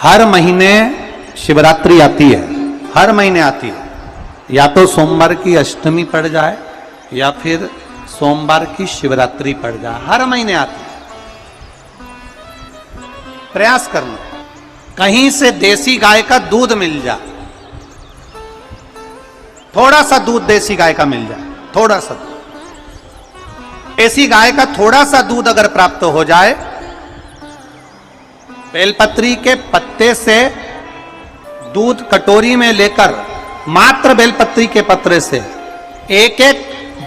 हर महीने शिवरात्रि आती है, हर महीने आती है। या तो सोमवार की अष्टमी पड़ जाए या फिर सोमवार की शिवरात्रि पड़ जाए, हर महीने आती है। प्रयास करना कहीं से देसी गाय का दूध मिल जाए, थोड़ा सा दूध देसी गाय का मिल जाए, थोड़ा सा दूध देसी गाय का थोड़ा सा दूध अगर प्राप्त हो जाए, बेलपत्री के पत्ते से दूध कटोरी में लेकर, मात्र बेलपत्री के पत्रे से एक एक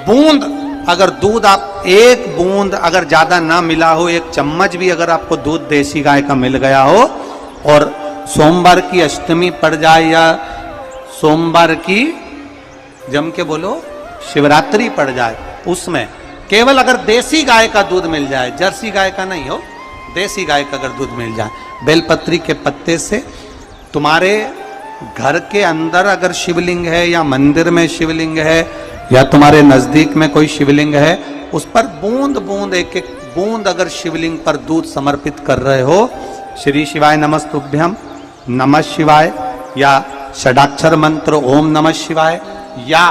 बूंद अगर दूध, आप एक बूंद अगर ज्यादा ना मिला हो, एक चम्मच भी अगर आपको दूध देसी गाय का मिल गया हो और सोमवार की अष्टमी पड़ जाए या सोमवार की, जम के बोलो, शिवरात्रि पड़ जाए, उसमें केवल अगर देसी गाय का दूध मिल जाए, जर्सी गाय का नहीं हो, देसी गाय का अगर दूध मिल जाए, बेलपत्री के पत्ते से, तुम्हारे घर के अंदर अगर शिवलिंग है या मंदिर में शिवलिंग है या तुम्हारे नजदीक में कोई शिवलिंग है, उस पर बूंद बूंद, एक एक बूंद अगर शिवलिंग पर दूध समर्पित कर रहे हो, श्री शिवाय नमस्तुभ्यम, नमः शिवाय, या षडाक्षर मंत्र ओम नमः शिवाय, या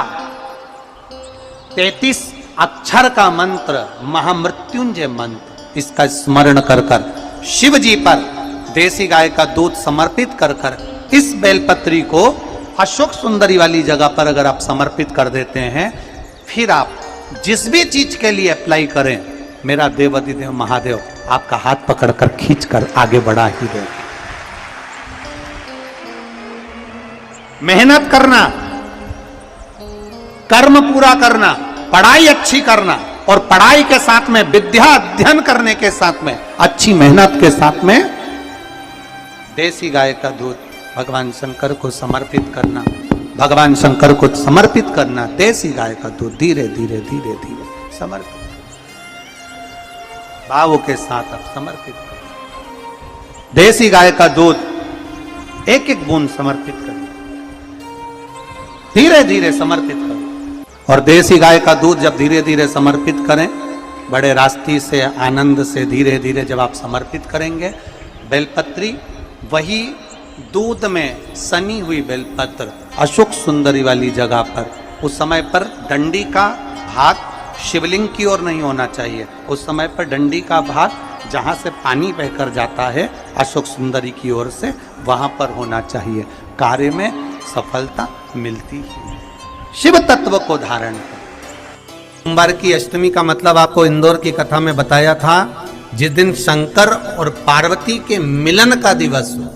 33 अक्षर का मंत्र महामृत्युंजय मंत्र, इसका स्मरण कर कर शिव जी पर देसी गाय का दूध समर्पित कर कर इस बेलपत्री को अशोक सुंदरी वाली जगह पर अगर आप समर्पित कर देते हैं, फिर आप जिस भी चीज के लिए अप्लाई करें, मेरा देवाधिदेव महादेव आपका हाथ पकड़कर खींचकर आगे बढ़ा ही दे। मेहनत करना, कर्म पूरा करना, पढ़ाई अच्छी करना, और पढ़ाई के साथ में विद्या अध्ययन करने के साथ में अच्छी मेहनत के साथ में देसी गाय का दूध भगवान शंकर को समर्पित करना, भगवान शंकर को समर्पित करना, देसी गाय का दूध धीरे धीरे धीरे धीरे समर्पित, भावों के साथ आप समर्पित करें। देसी गाय का दूध एक एक बूंद समर्पित करें, धीरे धीरे समर्पित करें। और देसी गाय का दूध जब धीरे धीरे समर्पित करें, बड़े रास्ते से, आनंद से धीरे धीरे जब आप समर्पित करेंगे, बेलपत्री वही दूध में सनी हुई बेलपत्र अशोक सुंदरी वाली जगह पर, उस समय पर डंडी का भाग शिवलिंग की ओर नहीं होना चाहिए, उस समय पर डंडी का भाग जहां से पानी बहकर जाता है अशोक सुंदरी की ओर से, वहां पर होना चाहिए। कार्य में सफलता मिलती है। शिव तत्व को धारण कर। सोमवार की अष्टमी का मतलब आपको इंदौर की कथा में बताया था, जिस दिन शंकर और पार्वती के मिलन का दिवस हो,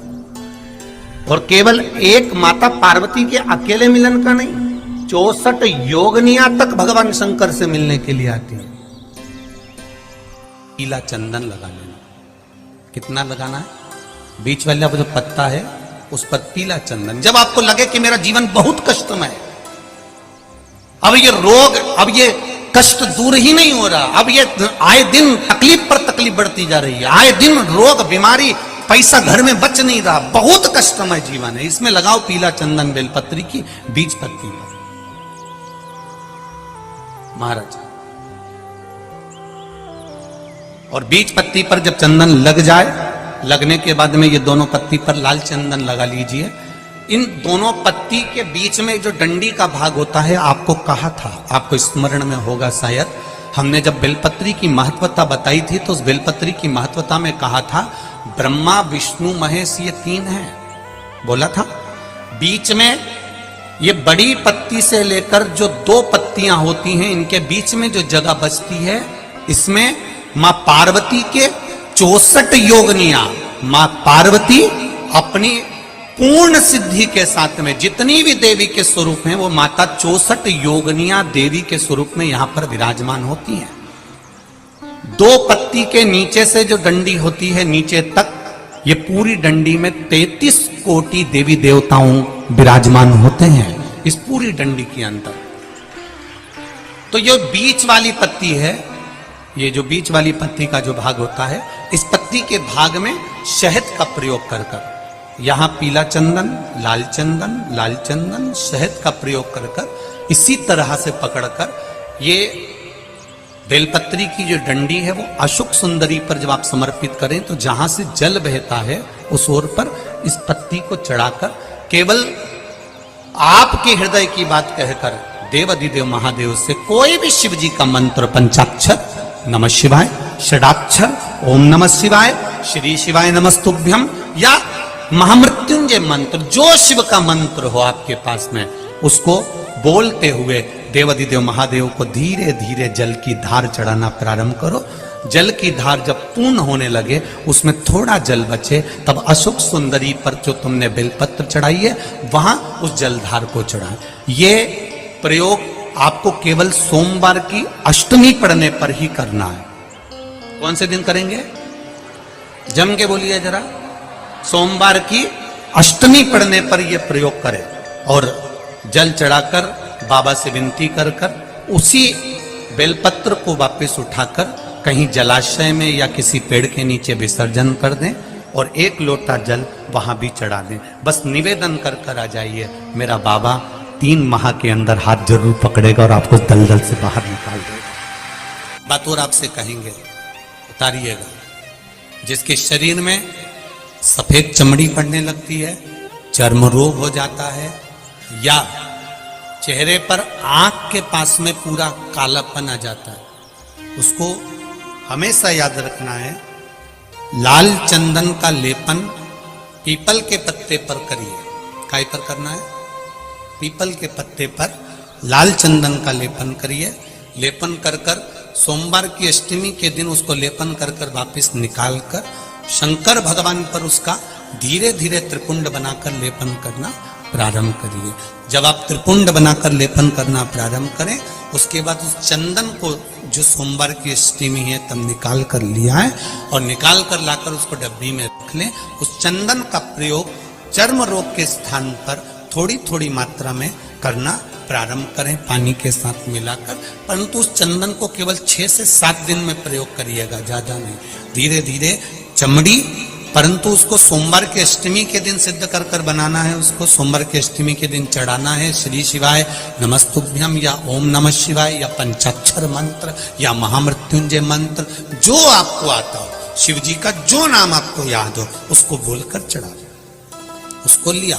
और केवल एक माता पार्वती के अकेले मिलन का नहीं, 64 योगनिया तक भगवान शंकर से मिलने के लिए आती है। पीला चंदन लगा लेना। कितना लगाना है? बीच वाला जो पत्ता है उस पर पीला चंदन। जब आपको लगे कि मेरा जीवन बहुत कष्टमय है, अब ये रोग, अब ये कष्ट दूर ही नहीं हो रहा, अब ये आए दिन तकलीफ पर तकलीफ बढ़ती जा रही है, आए दिन रोग, बीमारी, पैसा घर में बच नहीं रहा, बहुत कष्टमय जीवन है, इसमें लगाओ पीला चंदन बेलपत्री की बीज पत्ती पर। महाराज, और बीज पत्ती पर जब चंदन लग जाए, लगने के बाद में ये दोनों पत्ती पर लाल चंदन लगा लीजिए। इन दोनों पत्ती के बीच में जो डंडी का भाग होता है, आपको कहा था, आपको स्मरण में होगा शायद, हमने जब बेलपत्री की महत्वता बताई थी तो उस बेलपत्री की महत्वता में कहा था ब्रह्मा विष्णु महेश ये 3 हैं, बोला था। बीच में ये बड़ी पत्ती से लेकर जो 2 पत्तियां होती हैं, इनके बीच में जो जगह बचती है, इसमें मां पार्वती के 64 योगनिया, मां पार्वती अपनी पूर्ण सिद्धि के साथ में जितनी भी देवी के स्वरूप हैं, वो माता 64 योगनिया देवी के स्वरूप में यहां पर विराजमान होती हैं। 2 पत्ती के नीचे से जो डंडी होती है नीचे तक, ये पूरी डंडी में 33 कोटि देवी देवताओं विराजमान होते हैं इस पूरी डंडी के अंदर। तो ये बीच वाली पत्ती है, ये जो बीच वाली पत्ती का जो भाग होता है, इस पत्ती के भाग में शहद का प्रयोग कर कर, यहां पीला चंदन, लाल चंदन, लाल चंदन, शहद का प्रयोग कर कर, इसी तरह से पकड़कर ये बेलपत्री की जो डंडी है वो अशोक सुंदरी पर जब आप समर्पित करें तो जहां से जल बहता है उस ओर पर इस पत्ती को चढ़ाकर केवल आपके हृदय की बात कहकर देवाधिदेव महादेव से कोई भी शिव जी का मंत्र, पंचाक्षर नमः शिवाय, षडाक्षर ओम नमः शिवाय, श्री शिवाय नमस्तुभ्यम या महामृत्युंजय मंत्र, जो शिव का मंत्र हो आपके पास में, उसको बोलते हुए देवाधिदेव महादेव को धीरे धीरे जल की धार चढ़ाना प्रारंभ करो। जल की धार जब पूर्ण होने लगे, उसमें थोड़ा जल बचे, तब अशोक सुंदरी पर जो तुमने बेलपत्र चढ़ाई है वहां उस जलधार को चढ़ाएं। ये प्रयोग आपको केवल सोमवार की अष्टमी पढ़ने पर ही करना है। कौन से दिन करेंगे? जम के बोलिए जरा। सोमवार की अष्टमी पढ़ने पर यह प्रयोग करें और जल चढ़ाकर बाबा से विनती कर उसी बेलपत्र को वापस उठाकर कहीं जलाशय में या किसी पेड़ के नीचे विसर्जन कर दें और एक लोटा जल वहां भी चढ़ा दें। बस निवेदन कर आ जाइए, मेरा बाबा 3 माह के अंदर हाथ जरूर पकड़ेगा और आपको दलदल से बाहर निकाल देगा। बात और आपसे कहेंगे, उतारिएगा। जिसके शरीर में सफेद चमड़ी पड़ने लगती है, चर्म रोग हो जाता है, या चेहरे पर आंख के पास में पूरा कालापन आ जाता है, उसको हमेशा याद रखना है, लाल चंदन का लेपन पीपल के पत्ते पर करिए। काय पर करना है? पीपल के पत्ते पर लाल चंदन का लेपन करिए। लेपन कर सोमवार की अष्टमी के दिन उसको लेपन कर वापस निकाल कर शंकर भगवान पर उसका धीरे धीरे त्रिपुंड बनाकर लेपन करना प्रारंभ करिए। जब आप त्रिपुंड बनाकर लेपन करना प्रारंभ करें, उसके बाद उस चंदन को जो सोमवार की अष्टमी है तब निकाल कर लिया है और निकाल कर लाकर उसको डब्बी में रख लें। उस चंदन का प्रयोग चर्म रोग के स्थान पर थोड़ी थोड़ी मात्रा में करना प्रारंभ करें, पानी के साथ मिलाकर। परंतु उस चंदन को केवल 6 से 7 दिन में प्रयोग करिएगा, ज्यादा नहीं। धीरे धीरे चमड़ी, परंतु उसको सोमवार के अष्टमी के दिन सिद्ध कर बनाना है। उसको सोमवार के अष्टमी के दिन चढ़ाना है श्री शिवाय नमस्तुभ्यम या ओम नमः शिवाय या पंचाक्षर मंत्र या महामृत्युंजय मंत्र, जो आपको आता हो, शिव जी का जो नाम आपको याद हो, उसको बोलकर चढ़ा। उसको लिया,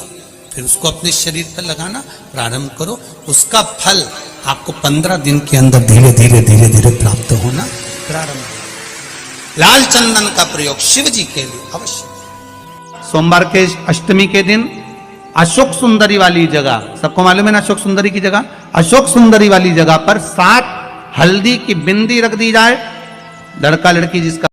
फिर उसको अपने शरीर पर लगाना प्रारंभ करो। उसका फल आपको 15 दिन के अंदर धीरे धीरे प्राप्त होना प्रारंभ। लाल चंदन का प्रयोग शिव जी के लिए अवश्य। सोमवार के अष्टमी के दिन अशोक सुंदरी वाली जगह, सबको मालूम है ना अशोक सुंदरी की जगह, अशोक सुंदरी वाली जगह पर 7 हल्दी की बिंदी रख दी जाए। लड़का लड़की जिसका